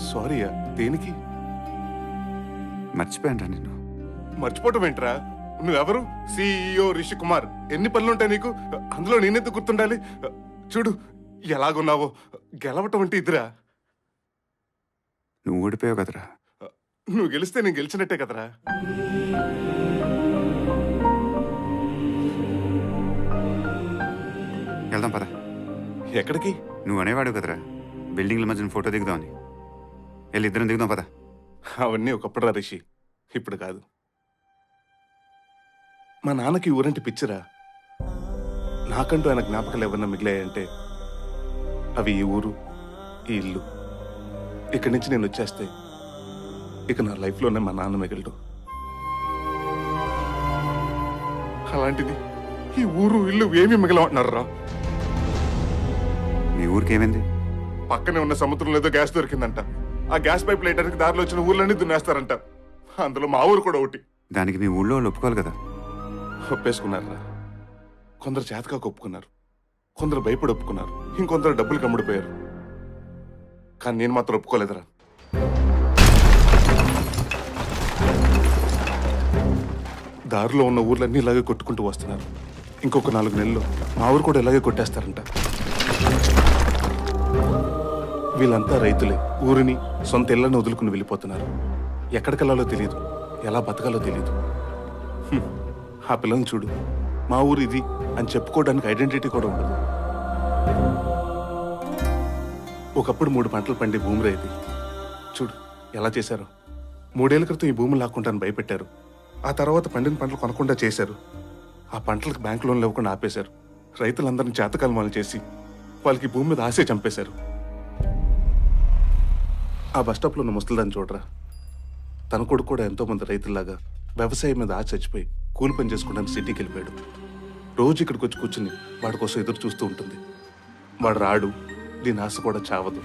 సారీయా, దేనికి? మర్చిపోయాను నిన్ను. మర్చిపోవటం ఏంట్రా? నువ్వెవరు? సిఇఓ రిషి కుమార్. ఎన్ని పనులుంటాయి నీకు? అందులో నేనెందుకు గుర్తుండాలి? చూడు ఎలాగున్నావో. గెలవటం అంటే ఇదిరా. నువ్వు ఓడిపోయావు కదరా. నువ్వు గెలిస్తే నేను గెలిచినట్టే కదరా. వెళ్దాం పద. ఎక్కడికి? నువ్వు అనేవాడు కదరా బిల్డింగ్ల మధ్యన ఫోటో దిగుదామని. వెళ్ళి ఇద్దరం దిగుదాం పద. అవన్నీ ఒకప్పుడురా రిషి, ఇప్పుడు కాదు. మా నాన్నకి ఊరంటే పిచ్చిరా. నాకంటూ ఆయన జ్ఞాపకాలు ఏమన్నా మిగిలాయంటే అవి ఈ ఊరు, ఈ ఇల్లు. ఇక్కడి నుంచి నేను వచ్చేస్తే ఇక నా లైఫ్లోనే మా నాన్న మిగలడు. అలాంటిది ఈ ఊరు ఇల్లు ఏమీ మిగలమంటున్నారా? మీ ఊరికి ఏమైంది? పక్కనే ఉన్న సముద్రంలో ఏదో గ్యాస్ దొరికిందంట. ఆ గ్యాస్ పైప్ లైటర్కి దారిలో వచ్చిన ఊర్లన్నీ దున్నేస్తారంట. అందులో మా ఊరు కూడా ఒకటి. దానికి మీ ఊళ్ళో వాళ్ళు ఒప్పుకోవాలి కదా. ఒప్పేసుకున్నారా? కొందరు చేతగా ఒప్పుకున్నారు, కొందరు భయపడి ఒప్పుకున్నారు, ఇంకొందరు డబ్బులు కమ్ముడిపోయారు. కానీ నేను మాత్రం ఒప్పుకోలేదురా. దారిలో ఉన్న ఊర్లన్నీ ఇలాగే కొట్టుకుంటూ వస్తున్నారు. ఇంకొక 4 నెలల్లో మా ఊరు కూడా ఇలాగే కొట్టేస్తారంట. వీళ్ళంతా రైతులే. ఊరిని, సొంత ఇళ్లను వదులుకుని వెళ్ళిపోతున్నారు. ఎక్కడికెళ్లాలో తెలియదు, ఎలా బతకాలో తెలియదు. ఆ పిల్లల్ని చూడు, మా ఊరు ఇది అని చెప్పుకోవడానికి ఐడెంటిటీ కూడా ఉండదు. ఒకప్పుడు 3 పంటలు పండే భూమి రైతు. చూడు ఎలా చేశారు. 3 ఏళ్ల క్రితం ఈ భూములు లాక్కుంటాను భయపెట్టారు. ఆ తర్వాత పండిన పంటలు కొనకుండా చేశారు. ఆ పంటలకు బ్యాంక్ లోన్లు ఇవ్వకుండా ఆపేశారు. రైతులందరినీ చేతకాలమాలు చేసి వాళ్ళకి భూమి మీద ఆశే చంపేశారు. ఆ బస్టాప్లో ఉన్న ముసలిదాన్ని చూడరా. తన కొడుకు కూడా ఎంతో మంది రైతుల్లాగా వ్యవసాయం మీద ఆశ చచ్చిపోయి కూలి పని చేసుకోవడానికి సిటీకి వెళ్ళిపోయాడు. రోజు ఇక్కడికి వచ్చి కూర్చుని వాడి కోసం ఎదురు చూస్తూ ఉంటుంది. వాడు రాడు, దీని ఆశ కూడా చావదు.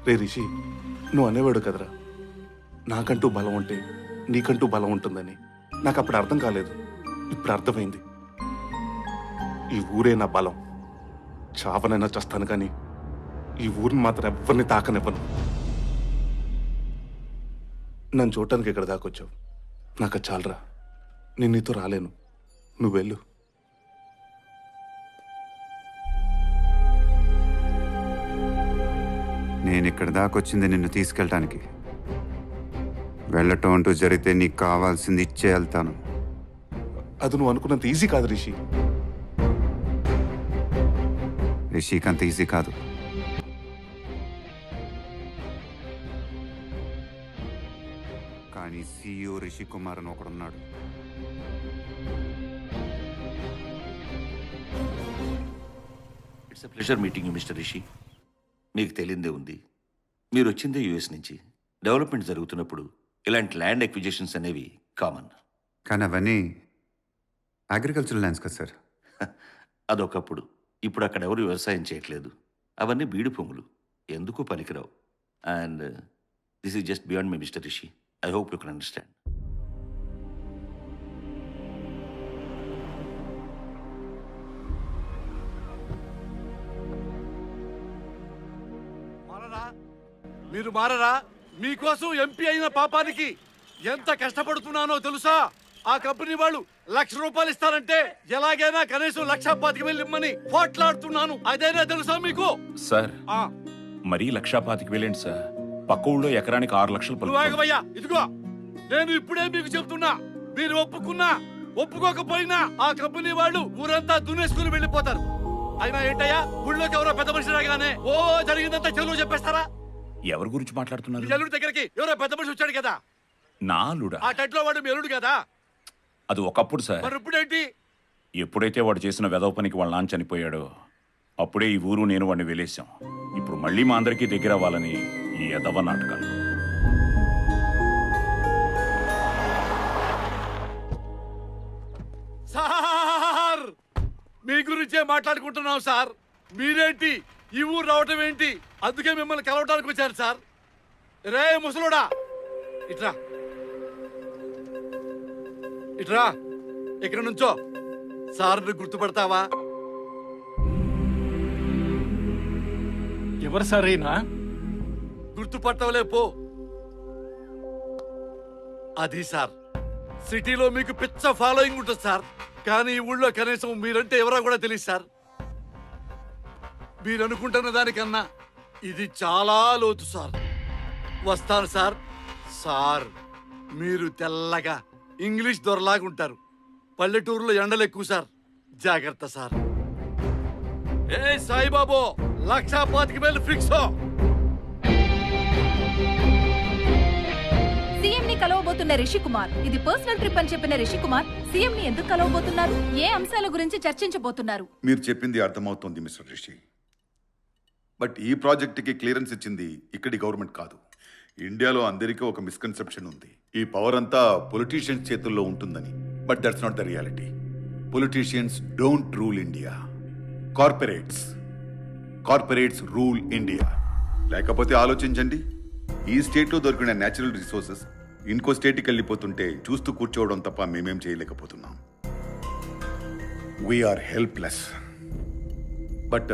రే రిషి, నువ్వు అనేవాడు కదరా నాకంటూ బలం ఉంటే నీకంటూ బలం ఉంటుందని. నాకు అప్పుడు అర్థం కాలేదు, ఇప్పుడు అర్థమైంది. ఈ ఊరే నా బలం. చావనైనా చస్తాను కానీ ఈ ఊరిని మాత్రం ఎవరిని తాకనివ్వను. నన్ను చూడటానికి ఇక్కడ దాకొచ్చావు, నాకు అది చాలరా. నేను నీతో రాలేను, నువ్వు వెళ్ళు. నేను ఇక్కడ దాకొచ్చింది నిన్ను తీసుకెళ్ళటానికి. వెళ్ళటం అంటూ జరిగితే నీకు కావాల్సింది ఇచ్చే వెళ్తాను. అది నువ్వు అనుకున్నంత ఈజీ కాదు రిషి. రిషికి అంత ఈజీ కాదు. కానీ సిఇఓ రిషి కుమార్ అని ఒకడున్నాడు. It's a pleasure meeting you mister Rishi. మీకు తెలియందే ఉంది, మీరు వచ్చిందే యుఎస్ నుంచి. డెవలప్మెంట్ జరుగుతున్నప్పుడు ఇలాంటి ల్యాండ్ ఎక్విజిషన్స్ అనేవి కామన్. కానీ అవన్నీ అగ్రికల్చరల్ ల్యాండ్స్ కదా సార్. అదొకప్పుడు. ఇప్పుడు అక్కడ ఎవరు వ్యవసాయం చేయట్లేదు. అవన్నీ బీడు పొంగులు, ఎందుకు పనికిరావు. And this is just beyond my mister Rishi. I hope you can understand. మీరు మారరా? మీకోసం ఎంపీ అయిన పాపానికి ఎంత కష్టపడుతున్నానో తెలుసా? ఆ కంపెనీ వాళ్ళు ₹1,00,000 ఇస్తారంటే ఎలాగైనా కనీసం 1,25,000 ఇమ్మని పోట్లాడుతున్నాను. అదైనా తెలుసా మీకు? సార్ మరీ 1,25,000 సార్. పక్క ఊళ్ళో ఎకరానికి 6 లక్షలు పలుకుతాయ్యా. ఇదిగో నేను ఇప్పుడే మీకు చెప్తున్నా, మీరు ఒప్పుకున్నా ఒప్పుకోకపోయినా ఆ కంపెనీ వాళ్ళు ఊరంతా దున్నేసుకుని వెళ్ళిపోతారు. అయినా ఏంటయ్యా, ఊళ్ళోకి ఎవరో పెద్ద మనిషి రాగానే ఓ జరిగిందంతా చెరువు చెప్పేస్తారా? ఎవరి గురించి మాట్లాడుతున్నారు? ఎల్లుడి దగ్గరికి ఎవరో పెద్ద మనిషి వచ్చాడు కదా. నా అల్లుడా? ఆ టైట్లో వాడు మీ ఎల్లుడు కదా. అది ఒకప్పుడు సార్. మరి ఇప్పుడేంటి? ఎప్పుడైతే వాడు చేసిన వెధవ పనికి వాళ్ళ నాన్న చనిపోయాడో అప్పుడే ఈ ఊరు నేను వాడిని వెలేసాం. ఇప్పుడు మళ్ళీ మా అందరికీ దగ్గర అవ్వాలని ఈ ఎదవ నాటకాలు. సార్ మీ గురించే మాట్లాడుకుంటున్నాం సార్. మీరేంటి ఈ ఊరు రావటం ఏంటి? అందుకే మిమ్మల్ని కలవటానికి వచ్చారు సార్. రే ముసలోడా, ఇట్రా ఇట్రా, ఇక్కడ నుంచో. సార్ని గుర్తుపడతావా? ఎవరు సరైనా? గుర్తుపట్టవలే పో. అది సార్, సిటీలో మీకు పిచ్చ ఫాలోయింగ్ ఉంటుంది సార్, కానీ ఈ ఊళ్ళో కనీసం మీరంటే ఎవరో కూడా తెలియదు సార్. మీరు అనుకుంటున్న దానికన్నా ఇది చాలా లోతు సార్. వస్తాను సార్. సార్, మీరు తెల్లగా ఇంగ్లీష్ దొరలాగుంటారు. పల్లెటూరులో ఎండలు ఎక్కువ సార్, జాగ్రత్త సార్. ఏ సాయిబాబు, 1,25,000 ఫిక్స్. సీఎం ని కలవబోతున్న రిషి కుమార్, ఇది పర్సనల్ ట్రిప్ అని చెప్పిన రిషి కుమార్ సీఎం ని ఎందుకు కలవబోతున్నారు? ఏ అంశాల గురించి చర్చించబోతున్నారు? మీరు చెప్పింది అర్థమవుతోంది మిస్టర్ రిషి. బట్ ఈ ప్రాజెక్ట్కి క్లియరెన్స్ ఇచ్చింది ఇక్కడి గవర్నమెంట్ కాదు. ఇండియాలో అందరికీ ఒక మిస్కన్సెప్షన్ ఉంది, ఈ పవర్ అంతా పొలిటీషియన్స్ చేతుల్లో ఉంటుందని. But that's not the reality. Politicians don't rule India. Corporates rule India. లేకపోతే ఆలోచించండి, ఈ స్టేట్లో దొరికిన న్యాచురల్ రిసోర్సెస్ ఇంకో స్టేట్కి వెళ్ళిపోతుంటే చూస్తూ కూర్చోవడం తప్ప మేమేం చేయలేకపోతున్నాం. We are helpless. బట్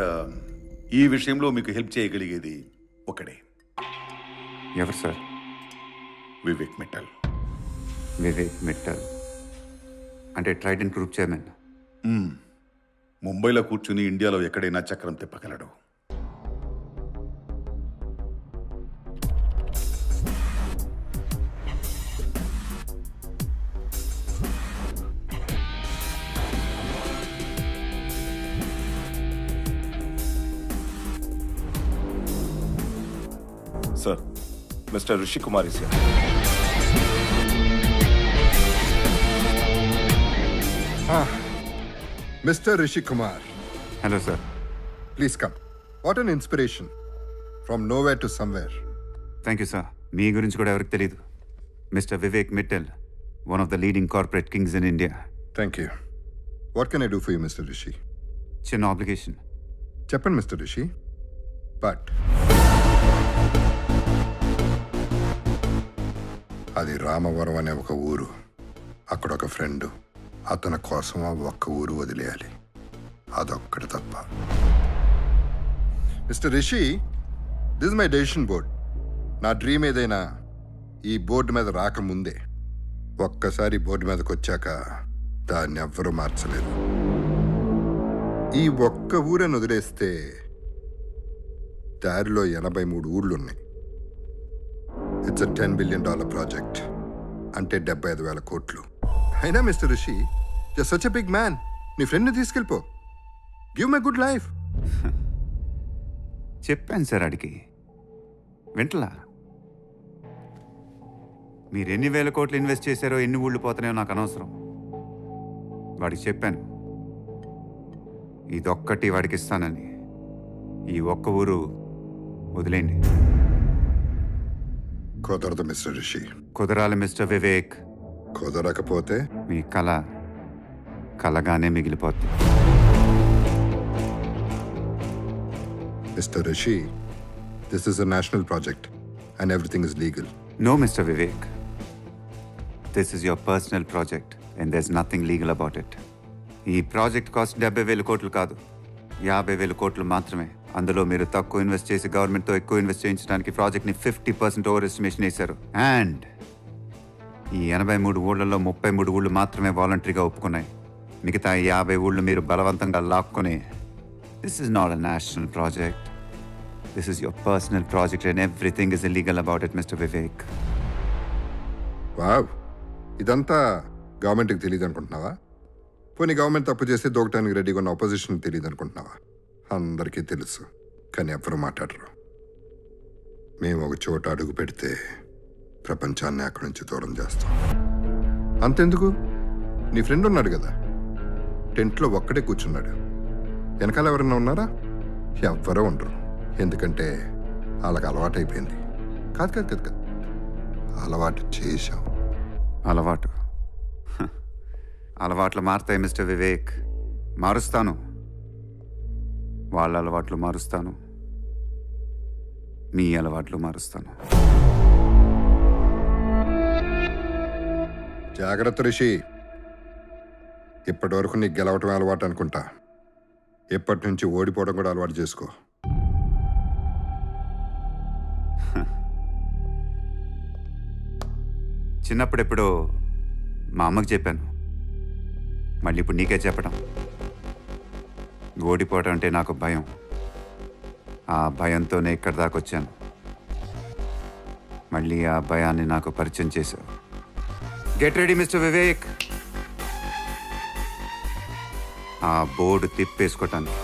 ఈ విషయంలో మీకు హెల్ప్ చేయగలిగేది ఒకడే, ఎవరు సార్? వివేక్ మిట్టల్. వివేక్ మిట్టల్ అంటే ట్రైడెంట్ గ్రూప్ చైర్మన్. ముంబైలో కూర్చుని ఇండియాలో ఎక్కడైనా చక్రం తిప్పగలడు. Sir, Mr. Rishi Kumar is here. Mr. Rishi Kumar, hello sir. please come. What an inspiration. From nowhere to somewhere. Thank you sir. మీ గురించి కూడా ఎవరికి తెలియదు. Mister Vivek Mittal, one of the leading corporate kings in India. Thank you. What can I do for you, Mr. Rishi? చిన్న obligation. చెప్పండి, Mr. Rishi. But అది రామవరం అనే ఒక ఊరు. అక్కడ ఒక ఫ్రెండ్. అతని కోసం ఆ ఒక్క ఊరు వదిలేయాలి. అదొక్కటి తప్ప. Mister Rishi, this my decision board. నా డ్రీమ్ ఏదైనా ఈ బోర్డు మీద రాకముందే, ఒక్కసారి బోర్డు మీదకి వచ్చాక దాన్ని ఎవ్వరూ మార్చలేరు. ఈ ఒక్క ఊరని వదిలేస్తే దారిలో 83 ఊళ్ళున్నాయి. ఇట్స్ $10 billion ప్రాజెక్ట్, అంటే 75,000 కోట్లు. అయినా mister Rishi, you are such a big man. నీ ఫ్రెండ్ని తీసుకెళ్ళిపో. Give my good life. చెప్పాను సార్ అడిగి వెంటలా. మీరు ఎన్ని వేల కోట్లు ఇన్వెస్ట్ చేశారో, ఎన్ని ఊళ్ళు పోతున్నాయో నాకు అనవసరం. వాడికి చెప్పాను ఇదొక్కటి వాడికి ఇస్తానని. ఈ ఒక్క ఊరు వదిలేండి. కుదరదు మిస్టర్ రిషి. కుదరాలి మిస్టర్ వివేక్. కుదరకపోతే మీ కళ కలగానే మిగిలిపోద్ది. Mister Rishi, this is a national project and everything is legal. No mister Vivek, this is your personal project and there is nothing legal about it. ఈ ప్రాజెక్ట్ కాస్ట్ 70,000 కోట్లు కాదు, 50,000 కోట్లు మాత్రమే. అందులో మీరు తక్కువ ఇన్వెస్ట్ చేసి గవర్నమెంట్తో ఎక్కువ ఇన్వెస్ట్ చేయించడానికి ప్రాజెక్ట్ని 50% ఓవర్ ఎస్టిమేషన్ వేశారు. అండ్ ఈ 83 ఊళ్ళల్లో 33 ఊళ్ళు మాత్రమే వాలంటరీగా ఒప్పుకున్నాయి. మిగతా 50 ఊళ్ళు మీరు బలవంతంగా లాక్కుని. This is not a national project, this is your personal project and everything is illegal about it mister Vivek. Wow, ఇదంతా గవర్నమెంట్కి తెలియదు అనుకుంటున్నావా? పోనీ గవర్నమెంట్ తప్పు చేస్తే దూకటానికి రెడీగా ఉన్న ఆపోజిషన్కి తెలియదు అనుకుంటున్నావా? అందరికీ తెలుసు, కానీ ఎవ్వరూ మాట్లాడరు. మేము ఒక చోట అడుగు పెడితే ప్రపంచాన్ని అక్కడి నుంచి దూరం చేస్తాం. అంతెందుకు, నీ ఫ్రెండ్ ఉన్నాడు కదా, టెంట్లో ఒక్కడే కూర్చున్నాడు. వెనకాల ఎవరన్నా ఉన్నారా? ఎవ్వరూ ఉండరు. ఎందుకంటే వాళ్ళకి అలవాటు అయిపోయింది. కాదు కాదు కాదు కాదు, అలవాటు చేశాం. అలవాటు అలవాట్లు మారుతాయి మిస్టర్ వివేక్. మారుస్తాను, వాళ్ళ అలవాట్లు మారుస్తాను, మీ అలవాట్లు మారుస్తాను. జాగ్రత్త రిషి, ఇప్పటి వరకు నీకు గెలవటం అలవాటు అనుకుంటా. ఎప్పటి నుంచి ఓడిపోవడం కూడా అలవాటు చేసుకో. చిన్నప్పుడెప్పుడో మా అమ్మకి చెప్పాను, మళ్ళీ ఇప్పుడు నీకే చెప్పడం. ఓడిపోవటం అంటే నాకు భయం. ఆ భయంతోనే ఇక్కడి దాకా వచ్చాను. మళ్ళీ ఆ భయాన్ని నాకు పరిచయం చేశావు. గెట్ రెడీ మిస్టర్ వివేక్, ఆ బోర్డు తిప్పేసుకోవటానికి.